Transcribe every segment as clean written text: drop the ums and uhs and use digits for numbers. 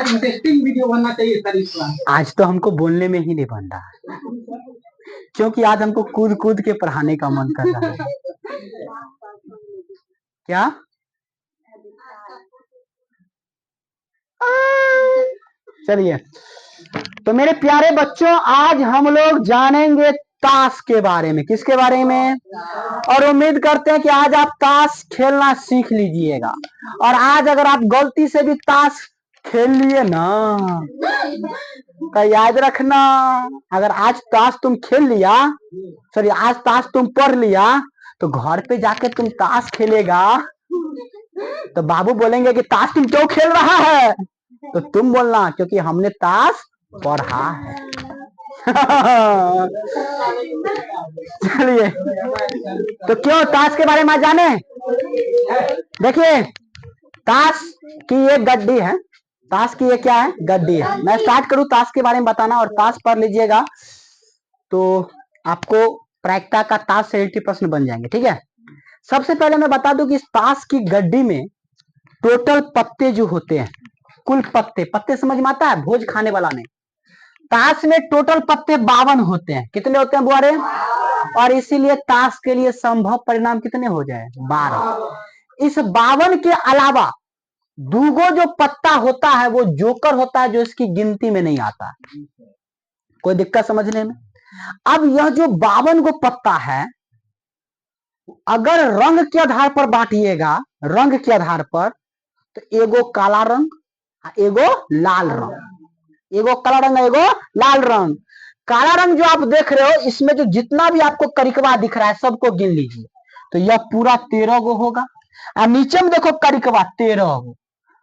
Interesting video बनना चाहिए sir इस बार। आज तो हमको बोलने में ही नहीं बन रहा, क्योंकि आज हमको कूद कूद के पढ़ाने का मन कर रहा है। क्या? चलिए, तो मेरे प्यारे बच्चों, आज हम लोग जानेंगे ताश के बारे में। किसके बारे में? और उम्मीद करते हैं कि आज आप ताश खेलना सीख लीजिएगा। और आज अगर आप गलती से भी ताश खेल लिए ना, तो याद रखना, अगर आज ताश तुम खेल लिया, सॉरी आज ताश तुम पढ़ लिया, तो घर पे जाके तुम ताश खेलेगा, तो बाबू बोलेंगे कि ताश तुम क्यों खेल रहा है, तो तुम बोलना क्योंकि हमने ताश पढ़ा है। चलिए, तो क्यों ताश के बारे में जाने? देखिए, ताश की एक गड्डी है। ताश की ये क्या है? गड्डी है। मैं स्टार्ट करूं ताश के बारे में बताना, और ताश पढ़ लीजिएगा तो आपको प्रायिकता का ताश से रिलेटेड प्रश्न बन जाएंगे। ठीक है, सबसे पहले मैं बता दूं कि इस ताश की गड्डी में टोटल पत्ते जो होते हैं, कुल पत्ते, पत्ते समझ में आता है, भोज खाने वाला नहीं। ताश में टोटल पत्ते 52 होते हैं। कितने होते हैं बुआरे? और इसीलिए ताश के लिए संभव परिणाम कितने हो जाए? 12। इस 52 के अलावा दूगो जो पत्ता होता है वो जोकर होता है, जो इसकी गिनती में नहीं आता। कोई दिक्कत समझने में? अब यह जो 52 गो पत्ता है, अगर रंग के आधार पर बांटिएगा, रंग के आधार पर, तो एगो काला रंग, एगो लाल रंग, एगो काला रंग, एगो लाल रंग। काला रंग जो आप देख रहे हो, इसमें जो जितना भी आपको करिकवा दिख रहा है सबको गिन लीजिए, तो यह पूरा 13 गो होगा। और नीचे में देखो करिकवा 13 गो,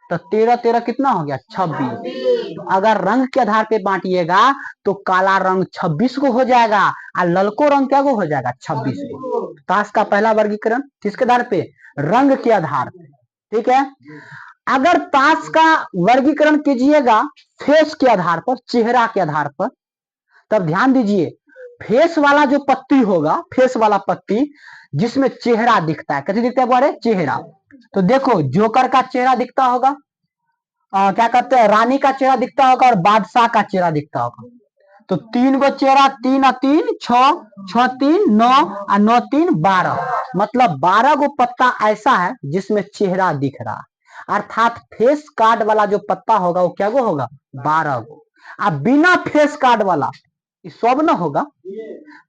तो 13 13 कितना हो गया? 26। अगर रंग के आधार पे बांटिएगा तो काला रंग 26 को हो जाएगा, और ललको रंग क्या को हो जाएगा? 26 को। ताश का पहला वर्गीकरण किसके आधार पे? रंग के आधार पे। ठीक है, अगर ताश का वर्गीकरण कीजिएगा फेस के आधार पर, चेहरा के आधार पर, तब ध्यान दीजिए, फेस वाला जो पत्ती होगा, फेस वाला पत्ती जिसमें चेहरा दिखता है, कैसे दिखता है बारे? चेहरा। तो देखो, जोकर का चेहरा दिखता होगा, क्या कहते हैं, रानी का चेहरा दिखता होगा, और बादशाह का चेहरा दिखता होगा। तो 3 गो चेहरा, 3 और 3 6, 6 3 9, और 9 3 12, मतलब 12 गो पत्ता ऐसा है जिसमें चेहरा दिख रहा, अर्थात फेस कार्ड वाला जो पत्ता होगा वो क्या गो होगा? 12 गो। अब बिना फेस कार्ड वाला सब ना होगा,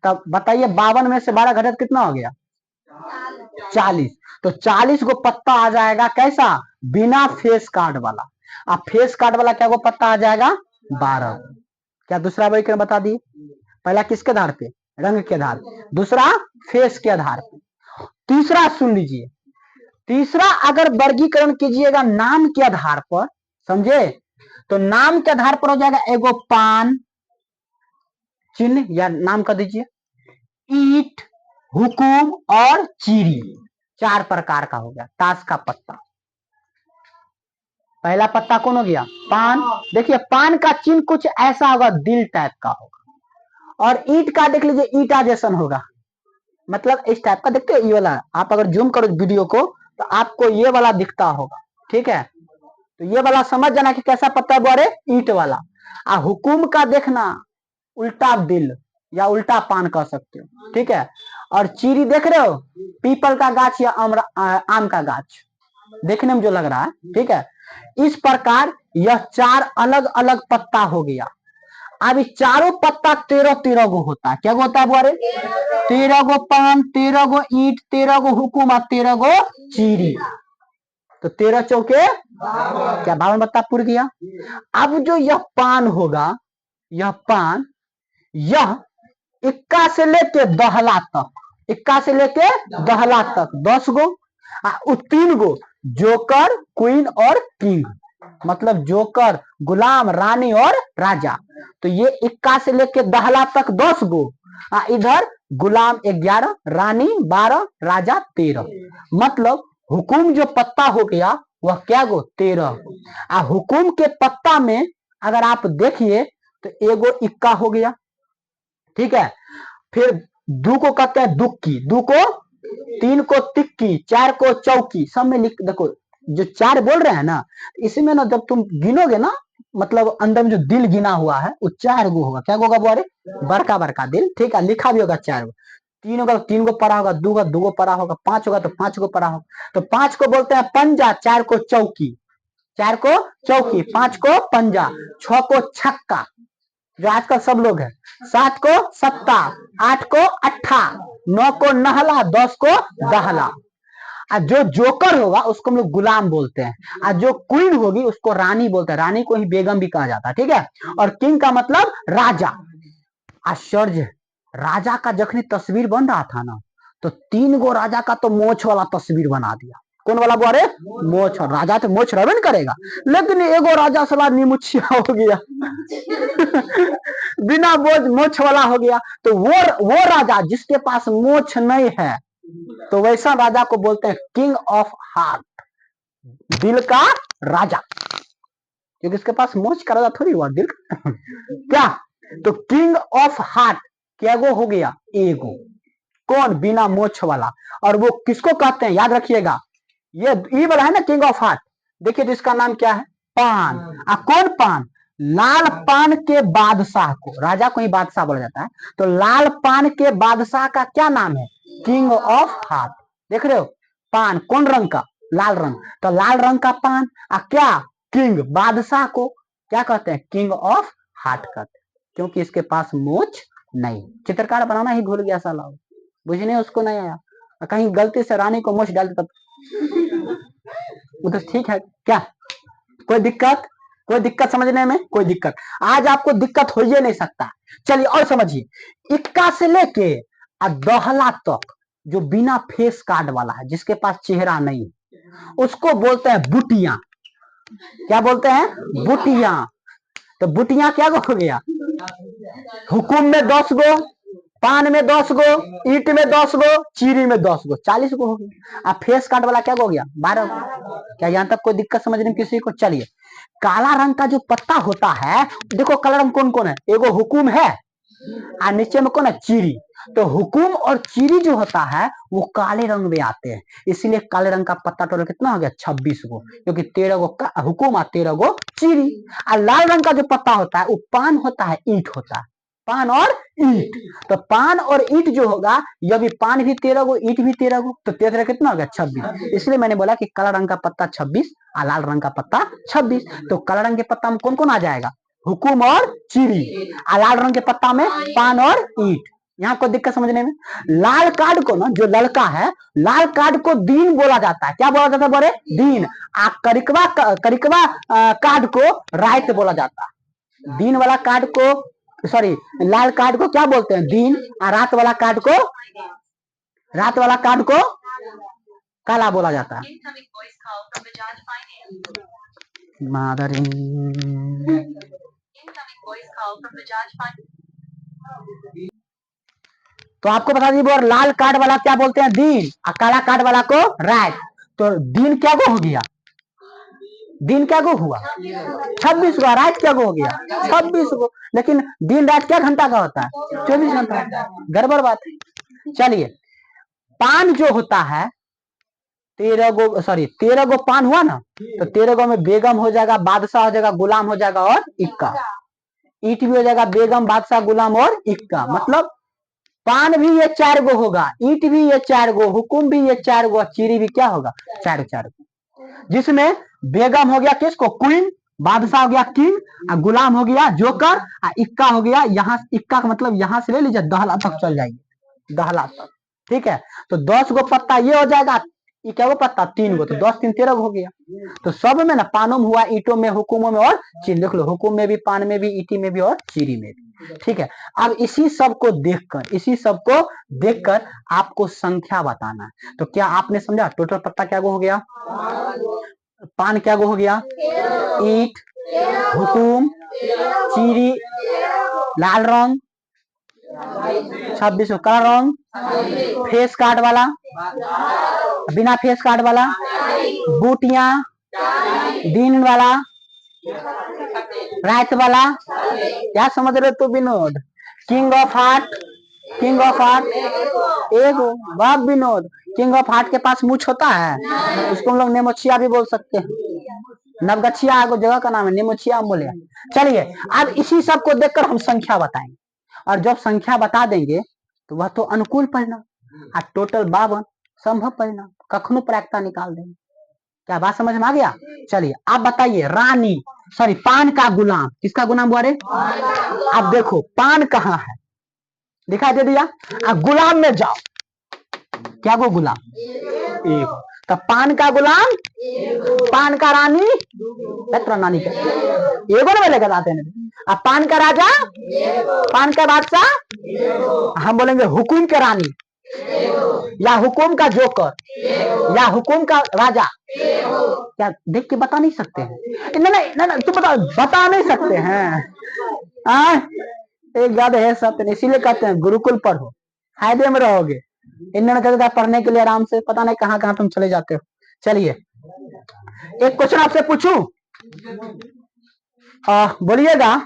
तब बताइए 52 में से 12 घटक कितना हो गया? 40। तो 40 गो पत्ता आ जाएगा, कैसा? बिना फेस कार्ड वाला। अब फेस कार्ड वाला क्या गो पत्ता आ जाएगा? 12 गो। क्या दूसरा वर्गीकरण बता दिए? पहला किसके आधार पे? रंग के आधार पे। दूसरा फेस के आधार पे। तीसरा सुन लीजिए, तीसरा अगर वर्गीकरण कीजिएगा नाम के आधार पर, समझे, तो नाम के आधार पर हो जाएगा एगो पान चिन्ह, या नाम कर दीजिए ईट, हुकुम और चीरी। 4 प्रकार का हो गया ताश का पत्ता। पहला पत्ता कौन हो गया? पान। देखिए पान का चिन्ह कुछ ऐसा होगा, दिल टाइप का होगा। और ईट का देख लीजिए, ईटा जैसन होगा, मतलब इस टाइप का। देखते हो ये वाला, आप अगर जूम करो वीडियो को तो आपको ये वाला दिखता होगा। ठीक है, तो ये वाला समझ जाना कि कैसा पत्ता है बोरे? ईट वाला। हुकुम का देखना, उल्टा दिल या उल्टा पान कह सकते हो। ठीक है, और चीरी देख रहे हो, पीपल का गाछ या आम का गाछ देखने में जो लग रहा है। ठीक है, इस प्रकार यह 4 अलग अलग पत्ता हो गया। अब इस चारों पत्ता 13 13 गो होता है। क्या होता है बुआरे? 13 गो पान, 13 गो ईट, 13 गो हुकुम और 13 गो चीरी। तो 13 चौके क्या 52 पत्ता पूर गया। अब जो यह पान होगा, यह पान, यह इक्का से लेके दहला तक, इक्का से लेके दहला तक 10 गो, 3 गो जोकर, क्वीन और किंग, मतलब जोकर, गुलाम, रानी और राजा। तो ये इक्का से लेके दहला तक 10 गो, इधर गुलाम 11, रानी 12, राजा 13। मतलब हुकुम जो पत्ता हो गया वह क्या गो? 13 गो। हुकुम के पत्ता में अगर आप देखिए तो एगो इक्का हो गया। ठीक है, फिर दू को कहते हैं दुक्की, दू को, तीन को तिक्की, चार को चौकी। सब में लिख देखो, जो चार बोल रहे हैं ना, इसमें ना जब तुम गिनोगे ना, मतलब अंदर में जो दिल गिना हुआ है वो चार गो होगा। क्या होगा बोरे? बड़का बड़का दिल। ठीक है, लिखा भी होगा चार गो। तीन होगा तो तीन गो पड़ा होगा, दो दो गो पड़ा होगा, पांच होगा तो पांच गो पड़ा होगा। तो पांच को बोलते हैं पंजा, चार को चौकी, चार को चौकी, पांच को पंजा, छह को छक्का जो आजकल सब लोग है, सात को सत्ता, आठ को अट्ठा, नौ को नहला, 10 को दहला। और जो जोकर होगा उसको हम लोग गुलाम बोलते हैं, और जो क्वीन होगी उसको रानी बोलते हैं। रानी को ही बेगम भी कहा जाता है। ठीक है, और किंग का मतलब राजा। आश्चर्य, राजा का जखनी तस्वीर बन रहा था ना, तो तीन गो राजा का तो मोछ वाला तस्वीर बना दिया। कौन वाला बोरे? मोछ। राजा तो मोछ रहे न करेगा, लेकिन एगो राजा सला निमुछिया हो गया बिना मोछ वाला हो गया। तो वो राजा जिसके पास मोछ नहीं है, तो वैसा राजा को बोलते हैं किंग ऑफ हार्ट, दिल का राजा। क्योंकि इसके पास मोछ का राजा थोड़ी हुआ, दिल क्या? तो किंग ऑफ हार्ट क्या गो हो गया? एगो। कौन? बिना मोछ वाला। और वो किसको कहते हैं? याद रखिएगा, ये वाला है ना किंग ऑफ हार्ट। देखिए तो इसका नाम क्या है? पान। कौन पान? लाल पान के बादशाह को, राजा को ही बादशाह बोला जाता है। तो लाल पान के बादशाह का क्या नाम है? King of heart. देख रहे हो, पान कौन रंग का? लाल रंग। तो लाल रंग का पान, क्या? किंग, बादशाह को क्या कहते हैं? किंग ऑफ हार्ट कहते हैं, क्योंकि इसके पास मोछ नहीं। चित्रकार बनाना ही भूल गया साला, बुझने उसको नहीं आया। कहीं गलती से रानी को मोछ डाल देता वो तो ठीक है क्या? कोई दिक्कत? कोई दिक्कत समझने में? कोई दिक्कत? आज आपको दिक्कत हो ही नहीं सकता। चलिए और समझिए, इक्का से लेके दहला तक जो बिना फेस कार्ड वाला है, जिसके पास चेहरा नहीं है, उसको बोलते हैं बुटिया। क्या बोलते हैं? बुटिया। तो बुटिया क्या हो गया? हुकुम में 10 गो, पान में 10 गो, ईट में 10 गो, चीरी में 10 गो, 40 गो हो गया। अब फेस कार्ड वाला क्या हो गया? 12 गो। क्या यहां तक कोई दिक्कत समझने में किसी को? चलिए, काला रंग का जो पत्ता होता है, देखो काला रंग कौन कौन है? एगो हुकुम है, और नीचे में कौन है? चीरी। तो हुकुम और चीरी जो होता है वो काले रंग में आते हैं, इसीलिए काले रंग का पत्ता टोटल कितना हो गया? 26 गो, क्योंकि 13 गो हुकुम और 13 गो चीरी। और लाल रंग का जो पत्ता होता है वो पान होता है, ईट होता है, पान और ईट। तो पान और ईट जो होगा, यह भी पान भी 13 गो, ईट भी 13 गो, तो 13 कितना हो गया? 26। इसलिए मैंने बोला कि काला रंग का पत्ता 26 और लाल रंग का पत्ता 26। तो काला रंग के पत्ता में कौन कौन आ जाएगा? हुकुम और चीरी। और लाल रंग के पत्ता में पान और ईट। यहाँ कोई दिक्कत समझने में? लाल कार्ड को ना, जो लड़का है, लाल कार्ड को दीन बोला जाता है। क्या बोला जाता है बोले? दीन। करिकवा कार्ड को राइट बोला जाता है। दीन वाला कार्ड को, सॉरी, लाल कार्ड को क्या बोलते हैं? दीन। और रात वाला कार्ड को काला बोला जाता है। मादर तो आपको बता दीजिए, लाल कार्ड वाला क्या बोलते हैं? दीन। और काला कार्ड वाला को राइट। तो दीन क्या गो हो गया? दिन क्या गो हुआ? 26 गो। रात क्या गो हो गया? 26 गो। लेकिन दिन रात क्या घंटा का होता है? 24 घंटा। गड़बड़ बात है। चलिए, पान जो होता है 13 गो, सॉरी 13 गो पान हुआ ना, तो 13 गो में बेगम हो जाएगा, बादशाह हो जाएगा, गुलाम हो जाएगा और इक्का। ईट भी हो जाएगा, बेगम, बादशाह, गुलाम और इक्का। मतलब पान भी ये 4 गो होगा, ईट भी ये 4 गो, हुकुम भी ये 4 गो, चीरी भी क्या होगा? 4 गो। जिसमें बेगम हो गया किसको? क्वीन। बादशाह हो गया किंग, और गुलाम हो गया जोकर, और इक्का हो गया, यहाँ इक्का का मतलब यहां से ले लीजिए, दहला तक चल जाएंगे, दहला तक। ठीक है, तो 10 गो पत्ता ये हो जाएगा, ये क्या गो पत्ता? 3 गो, तो 10 3 13 गो हो गया। तो सब में ना, पानों में हुआ, ईटों में, हुकुमों में और चीरी। देख लो, हुकुम में भी, पान में भी, ईटी में भी और चीरी में भी। ठीक है, अब इसी सब को देखकर आपको संख्या बताना है। तो क्या आपने समझा? टोटल पत्ता क्या गो हो गया? पान क्या गो हो गया? ईट, हुकुम, चीरी, लाल रंग 26, काला रंग, फेस कार्ड वाला, बिना फेस कार्ड वाला, बूटिया, दिन वाला, रात वाला। क्या समझ रहे तो Vinod? King of heart, king of heart एगो। वाह विनोद, किंग ऑफ हार्ट के पास मूछ होता है, उसको हम लोग नेमोचिया भी बोल सकते हैं। नवगछिया एगो जगह का नाम है, नेमोचिया हम बोले। चलिए अब इसी सब को देखकर हम संख्या बताएंगे, और जब संख्या बता देंगे तो वह तो अनुकूल परिणाम, और टोटल 52 संभव परिणाम, कखनो प्रायिकता निकाल देंगे। क्या बात समझ में आ गया? चलिए आप बताइए, रानी सॉरी पान का गुलाम, किसका गुलाम हुआ रे? अब देखो पान कहाँ है, दिखाई दे दिया। अब गुलाम में जाओ, क्या वो गुलाम? एक। तो पान का गुलाम, पान का रानी, रानी का एगो ना लेकर आते हैं। अब पान का राजा, पान का बादशाह, हम बोलेंगे हुकुम के रानी, या हुकुम का जोकर, या हुकुम का राजा। क्या देख के बता नहीं सकते हैं? नहीं नहीं नहीं तुम बता नहीं सकते हैं। एक याद है सत्य, इसीलिए कहते हैं गुरुकुल पढ़ो, फायदे में रहोगे। इन्होंने कहता था पढ़ने के लिए आराम से, पता नहीं कहाँ कहाँ तुम चले जाते हो। चलिए एक क्वेश्चन आपसे पूछूं, बोलिएगा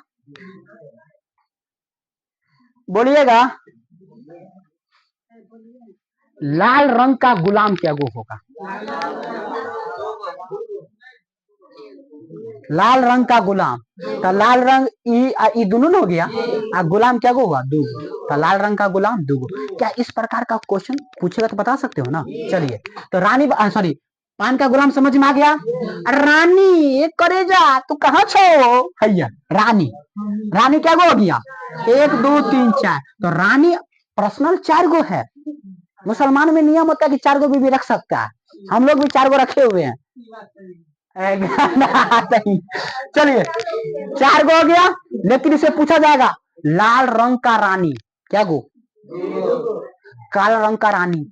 बोलिएगा, लाल रंग का गुलाम क्या वो होगा? लाल रंग का गुलाम, तो लाल रंग ई दोनों हो गया, आ गुलाम क्या को हुआ? दूगो। तो लाल रंग का गुलाम दूगो। क्या इस प्रकार का क्वेश्चन पूछेगा तो बता सकते हो ना? चलिए तो रानी सॉरी पान का गुलाम समझ में आ गया। रानी एक करे जा, तू कहाँ छो भैया? रानी, रानी क्या गो हो गया? 1 2 3 4। तो रानी पर्सनल 4 गो है। मुसलमान में नियम होता है कि 4 गो बीवी रख सकता है, हम लोग भी 4 गो रखे हुए हैं। चलिए 4 गो हो गया, लेकिन इसे पूछा जाएगा लाल रंग का रानी क्या गो? काला रंग का रानी,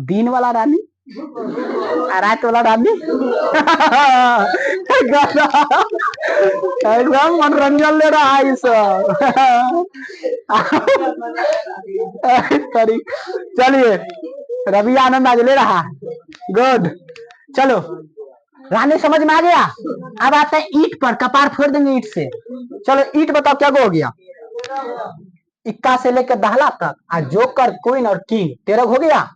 दिन वाला रानी, रात वाला रानी। एकदम मनोरंजन ले रहा है इस। चलिए रवि आनंद आज ले रहा है, गुड। चलो रानी समझ में आ गया। अब आते हैं ईट पर, कपार फोड़ देंगे ईट से। चलो ईट बताओ क्या गो हो गया? इक्का से लेकर दहला तक, और जोकर क्वीन और किंग 13 हो गया।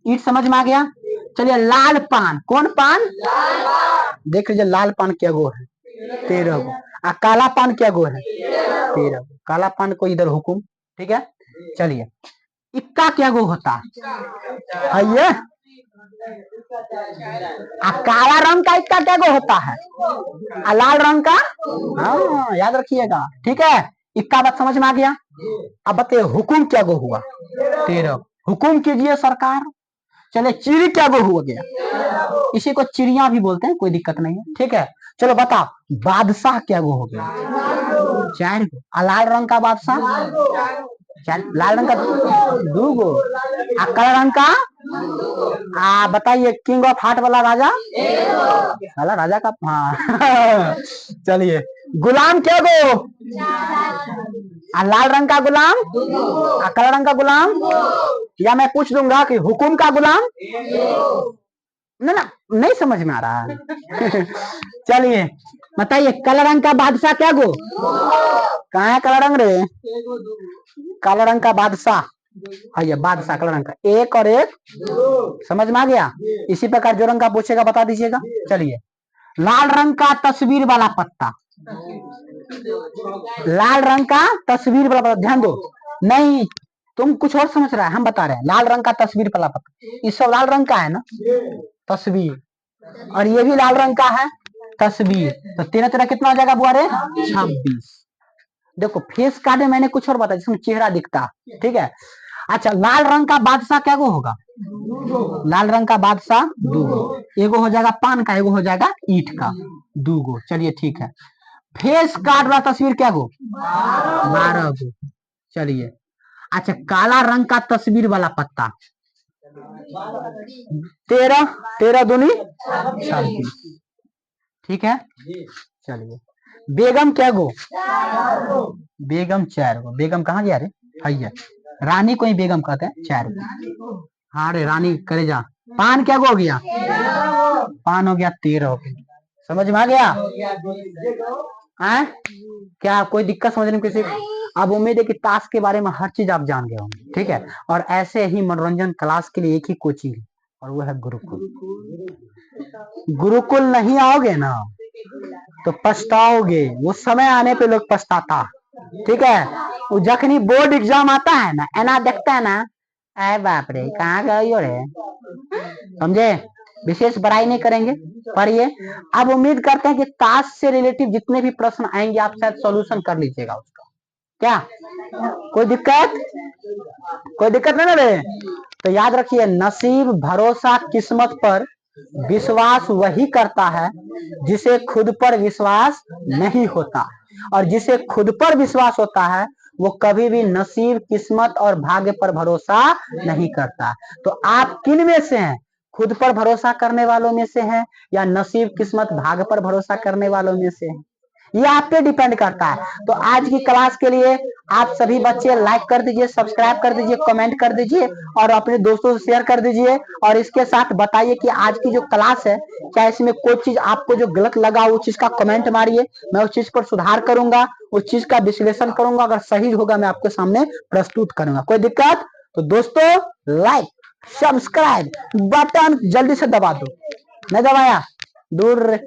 ईट समझ में आ गया। चलिए लाल पान, कौन पान? देख लीजिए लाल पान क्या गो है? 13 गो। और काला पान क्या गो है? 13 गो। काला पान को इधर हुकुम, ठीक है। चलिए इक्का क्या गो होता है? काला रंग का इक्का क्या गो होता है? लाल रंग का, हाँ याद रखिएगा, ठीक है। इक्का बात समझ में आ गया। अब बताइए हुकुम क्या गो हुआ? 13। हुकुम कीजिए सरकार। चले चिड़ी क्या गो हुआ गया? इसी को चिड़िया भी बोलते हैं, कोई दिक्कत नहीं है, ठीक है। चलो बता बादशाह क्या गो हो गया? 4 गो। लाल रंग का बादशाह, लाल रंग का 2 गो। काला रंग का बताइए किंग ऑफ हार्ट वाला राजा, वाला राजा का, हाँ। चलिए गुलाम क्या गो? लाल रंग का गुलाम, काला रंग का गुलाम, या मैं पूछ दूंगा कि हुकुम का गुलाम? ना ना नहीं समझ में आ रहा है। चलिए बताइए काला रंग का बादशाह क्या गो? कहाँ है काला रंग रे? काला रंग का बादशाह, है बादशाह काला रंग का 1 और 1, समझ में आ गया। इसी प्रकार जो रंग का पूछेगा बता दीजिएगा। चलिए लाल रंग का तस्वीर वाला पत्ता, लाल रंग का तस्वीर वाला पत्ता, ध्यान दो। नहीं तुम कुछ और समझ रहा है, हम बता रहे हैं लाल रंग का तस्वीर वाला पत्ता, इस सब लाल रंग का है ना तस्वीर, और ये भी लाल रंग का है तस्वीर। तो 13 13 कितना हो जाएगा बुआ रे? 26। देखो फेस कार्ड में मैंने कुछ और बताया जिसमें चेहरा दिखता, ठीक है। अच्छा लाल रंग का बादशाह क्या गो होगा? लाल रंग का बादशाह 2 गो। एगो हो जाएगा पान का, एगो हो जाएगा ईट का, 2 गो। चलिए ठीक है। फेस कार्ड वाला तस्वीर क्या गो? 12 गो। चलिए अच्छा काला रंग का तस्वीर वाला पत्ता 13, 13 दूनी 26, ठीक है। चलिए बेगम क्या गो? बेगम 4 गो। बेगम कहाँ गया रे? है रानी को ही बेगम कहते हैं, 4 गो। हाँ रे रानी करे जा। पान क्या गो हो गया? पान हो गया 13 हो गया। समझ में आ गया? क्या कोई दिक्कत समझने में किसी? अब उम्मीद है कि ताश के बारे में हर चीज आप जान गए होंगे, ठीक है। और ऐसे ही मनोरंजन क्लास के लिए एक ही कोचिंग है और वो है गुरुकुल। गुरुकुल नहीं आओगे ना तो पछताओगे, वो समय आने पे लोग पछताता, ठीक है। वो जखनी बोर्ड एग्जाम आता है ना, एना देखता है ना, अरे बाप रे कहाँ गई हो रे, समझे। विशेष बड़ाई नहीं करेंगे, पढ़िए। अब उम्मीद करते हैं कि ताश से रिलेटिव जितने भी प्रश्न आएंगे आप शायद सॉल्यूशन कर लीजिएगा उसका, क्या कोई दिक्कत, कोई दिक्कत नहीं ना रे। तो याद रखिए, नसीब, भरोसा, किस्मत पर विश्वास वही करता है जिसे खुद पर विश्वास नहीं होता, और जिसे खुद पर विश्वास होता है वो कभी भी नसीब, किस्मत और भाग्य पर भरोसा नहीं करता। तो आप किन में से हैं, खुद पर भरोसा करने वालों में से हैं या नसीब, किस्मत, भाग्य पर भरोसा करने वालों में से हैं, ये आप पे डिपेंड करता है। तो आज की क्लास के लिए आप सभी बच्चे लाइक कर दीजिए, सब्सक्राइब कर दीजिए, कमेंट कर दीजिए और अपने दोस्तों से शेयर कर दीजिए। और इसके साथ बताइए कि आज की जो क्लास है, क्या इसमें कोई चीज आपको जो गलत लगा उस चीज का कमेंट मारिए, मैं उस चीज पर सुधार करूंगा, उस चीज का विश्लेषण करूंगा, अगर सही होगा मैं आपके सामने प्रस्तुत करूंगा। कोई दिक्कत? तो दोस्तों लाइक सब्सक्राइब बटन जल्दी से दबा दो, नहीं दबाया दूर